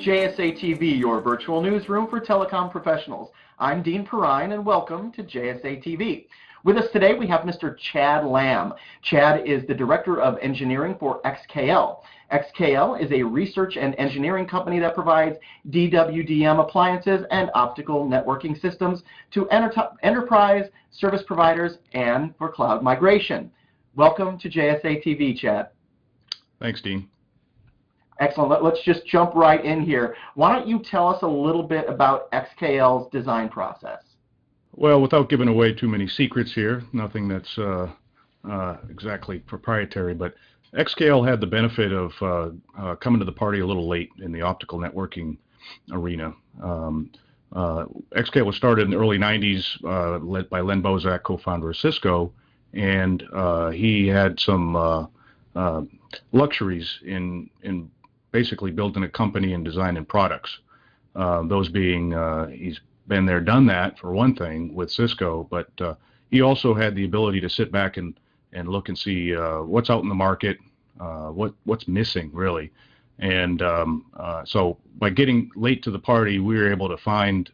JSA TV, your virtual newsroom for telecom professionals. I'm Dean Perrine, and welcome to JSA TV. With us today, we have Mr. Chad Lamb. Chad is the Director of Engineering for XKL. XKL is a research and engineering company that provides DWDM appliances and optical networking systems to enterprise service providers and for cloud migration. Welcome to JSA TV, Chad. Thanks, Dean. Excellent. Let's just jump right in here. Why don't you tell us a little bit about XKL's design process? Well, without giving away too many secrets here, nothing that's exactly proprietary, but XKL had the benefit of coming to the party a little late in the optical networking arena. XKL was started in the early 90s, led by Len Bozak, co-founder of Cisco, and he had some luxuries in basically building a company and designing products. Those being, he's been there, done that for one thing with Cisco, but he also had the ability to sit back and look and see what's out in the market, what's missing really. And so by getting late to the party, we were able to find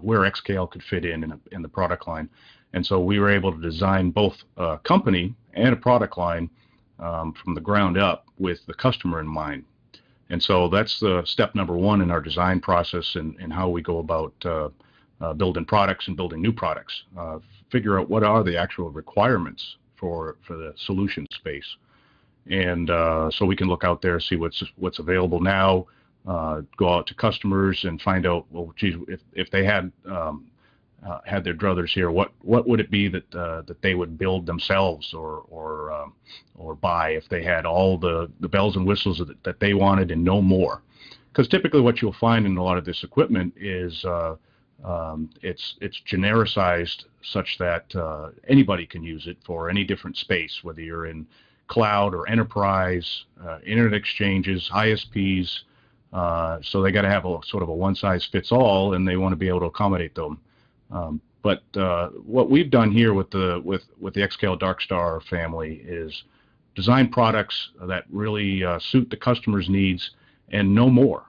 where XKL could fit in the product line. And so we were able to design both a company and a product line from the ground up with the customer in mind. And so that's the step number one in our design process and how we go about building products and building new products. Figure out what are the actual requirements for the solution space. And so we can look out there, see what's available now, go out to customers and find out, well, geez, if they had their druthers here, what would it be that they would build themselves or buy if they had all the bells and whistles that they wanted and no more? Because typically what you'll find in a lot of this equipment is it's genericized such that anybody can use it for any different space, whether you're in cloud or enterprise, internet exchanges, ISPs. So they got to have a sort of a one-size-fits-all, and they want to be able to accommodate them. But what we've done here with the XKL Darkstar family is design products that really suit the customer's needs and no more.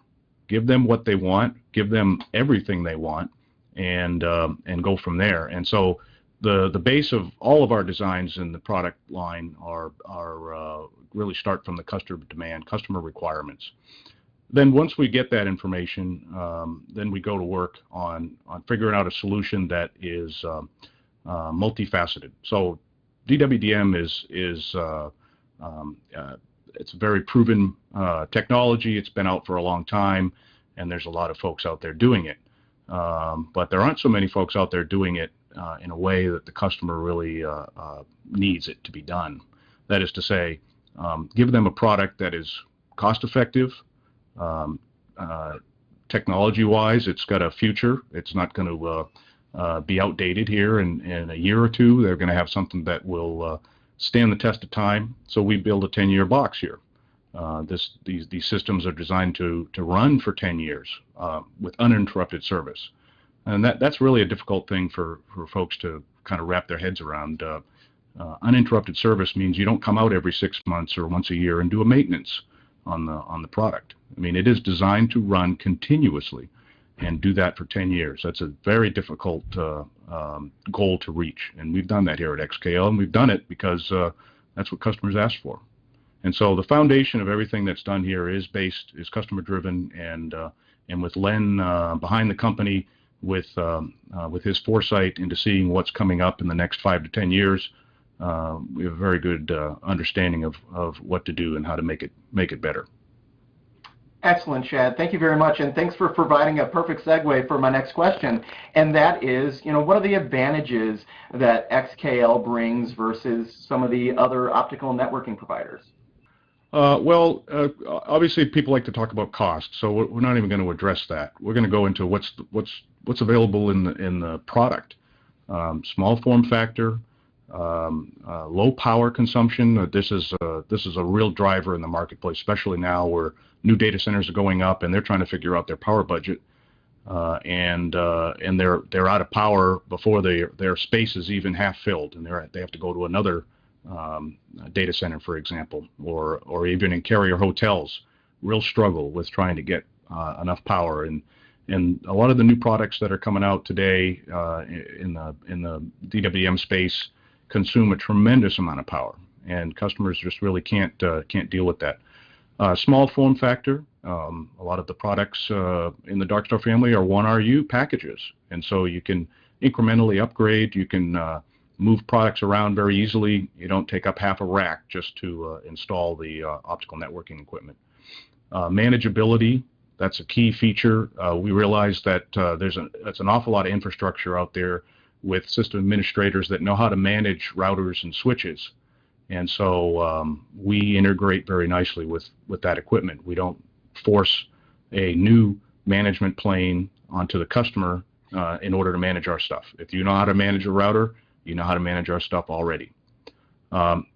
Give them what they want, give them everything they want, and go from there. And so the base of all of our designs in the product line are really start from the customer demand, customer requirements. Then once we get that information, then we go to work on figuring out a solution that is multifaceted. So DWDM is it's a very proven technology. It's been out for a long time, and there's a lot of folks out there doing it. But there aren't so many folks out there doing it in a way that the customer really needs it to be done. That is to say, give them a product that is cost-effective. Technology-wise, it's got a future. It's not going to be outdated here in a year or two. They're going to have something that will stand the test of time. So we build a 10-year box here. These systems are designed to run for 10 years with uninterrupted service, and that's really a difficult thing for folks to kind of wrap their heads around. Uninterrupted service means you don't come out every 6 months or once a year and do a maintenance on the product. I mean, it is designed to run continuously and do that for 10 years. That's a very difficult goal to reach, and we've done that here at XKL, and we've done it because that's what customers ask for. And so the foundation of everything that's done here is customer driven, and with Len behind the company, with his foresight into seeing what's coming up in the next 5 to 10 years, we have a very good understanding of what to do and how to make it better. Excellent, Chad. Thank you very much, and thanks for providing a perfect segue for my next question. And that is, what are the advantages that XKL brings versus some of the other optical networking providers? Well, obviously people like to talk about cost, so we're not even going to address that. We're going to go into what's available in the product. Small form factor, low power consumption. This is a real driver in the marketplace, especially now where new data centers are going up and they're trying to figure out their power budget, and they're out of power before their space is even half filled, and they have to go to another data center, for example, or even in carrier hotels. Real struggle with trying to get enough power. And a lot of the new products that are coming out today in the DWDM space consume a tremendous amount of power, and customers just really can't deal with that. Small form factor. A lot of the products in the Darkstar family are 1RU packages, and so you can incrementally upgrade. You can move products around very easily. You don't take up half a rack just to install the optical networking equipment. Manageability, that's a key feature. We realize that that's an awful lot of infrastructure out there with system administrators that know how to manage routers and switches. And so we integrate very nicely with that equipment. We don't force a new management plane onto the customer in order to manage our stuff. If you know how to manage a router, you know how to manage our stuff already.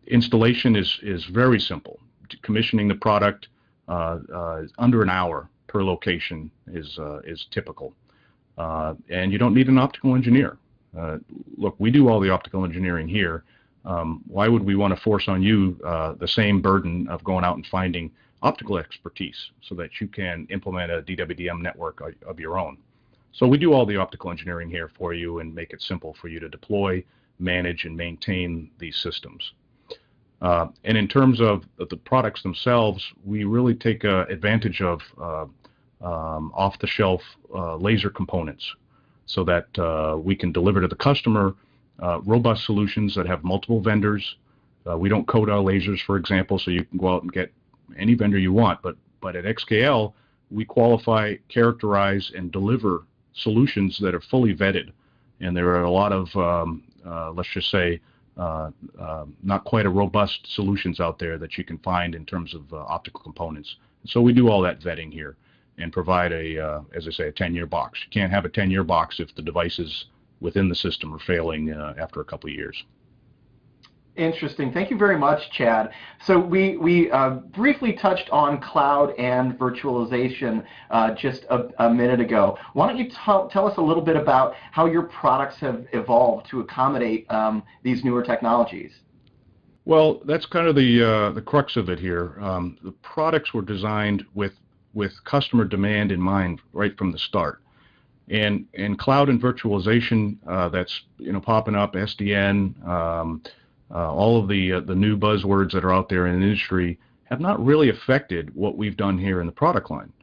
Installation is very simple. Commissioning the product under an hour per location is typical. And you don't need an optical engineer. Look, we do all the optical engineering here. Why would we want to force on you the same burden of going out and finding optical expertise so that you can implement a DWDM network of your own? So we do all the optical engineering here for you and make it simple for you to deploy, manage, and maintain these systems. And in terms of the products themselves, we really take advantage of off-the-shelf laser components so that we can deliver to the customer robust solutions that have multiple vendors. We don't code our lasers, for example, so you can go out and get any vendor you want. But at XKL, we qualify, characterize, and deliver solutions that are fully vetted. And there are a lot of, let's just say, not quite a robust solutions out there that you can find in terms of optical components. So we do all that vetting here and provide as I say, a 10-year box. You can't have a 10-year box if the devices within the system are failing after a couple of years. Interesting. Thank you very much, Chad. So we briefly touched on cloud and virtualization just a minute ago. Why don't you tell us a little bit about how your products have evolved to accommodate these newer technologies? Well, that's kind of the crux of it here. The products were designed with customer demand in mind right from the start. And cloud and virtualization, that's popping up, SDN, all of the new buzzwords that are out there in the industry have not really affected what we've done here in the product line.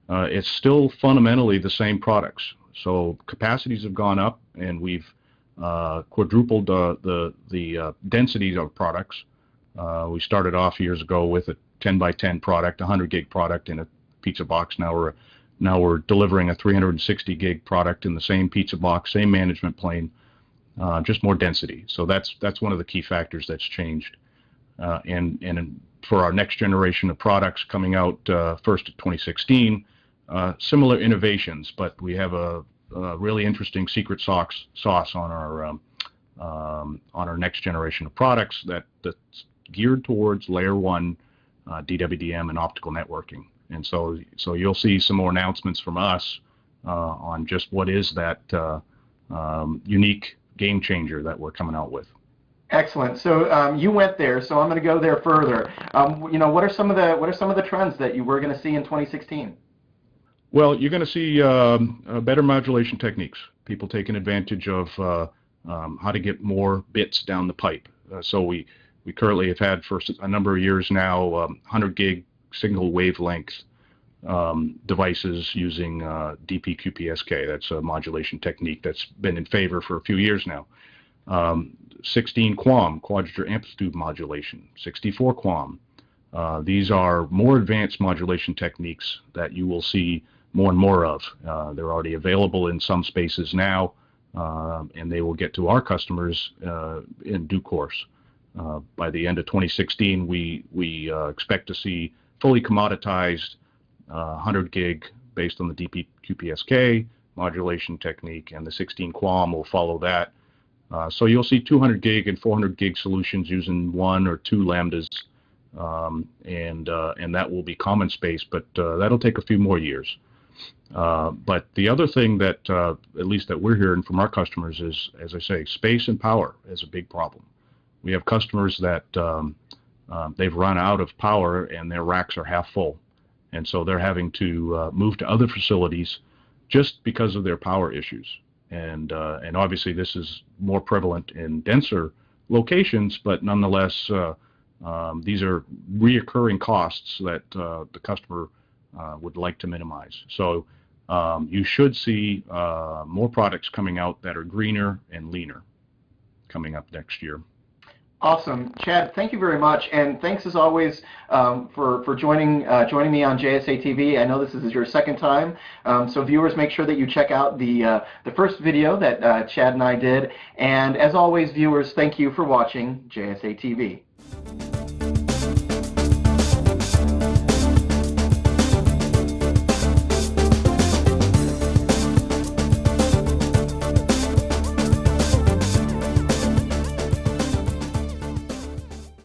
It's still fundamentally the same products. So capacities have gone up, and we've quadrupled the densities of products. We started off years ago with a 10 by 10 product, a 100 gig product in a pizza box. Now we're delivering a 360 gig product in the same pizza box, same management plane, just more density. So that's one of the key factors that's changed. And for our next generation of products coming out first of 2016, similar innovations, but we have a really interesting secret sauce on our next generation of products that's geared towards layer 1 DWDM and optical networking. And so you'll see some more announcements from us on just what is that unique game changer that we're coming out with. Excellent. So you went there, so I'm going to go there further. What are some of the trends that you were going to see in 2016? Well, you're going to see better modulation techniques. People taking advantage of how to get more bits down the pipe. So we currently have had for a number of years now 100 gig single wavelength devices using DP-QPSK. That's a modulation technique that's been in favor for a few years now. 16 QAM, quadrature amplitude modulation, 64 QAM. These are more advanced modulation techniques that you will see more and more of. They're already available in some spaces now, and they will get to our customers in due course. By the end of 2016, we expect to see fully commoditized 100 gig based on the DP-QPSK modulation technique, and the 16 QAM will follow that. So you'll see 200 gig and 400 gig solutions using 1 or 2 lambdas, and that will be common space, but that'll take a few more years. But the other thing that, at least that we're hearing from our customers is, as I say, space and power is a big problem. We have customers that they've run out of power and their racks are half full. and so they're having to move to other facilities just because of their power issues. And obviously this is more prevalent in denser locations, but nonetheless, these are reoccurring costs that the customer would like to minimize. So you should see more products coming out that are greener and leaner coming up next year. Awesome, Chad. Thank you very much, and thanks as always for joining me on JSA TV. I know this is your second time, so viewers, make sure that you check out the first video that Chad and I did. And as always, viewers, thank you for watching JSA TV.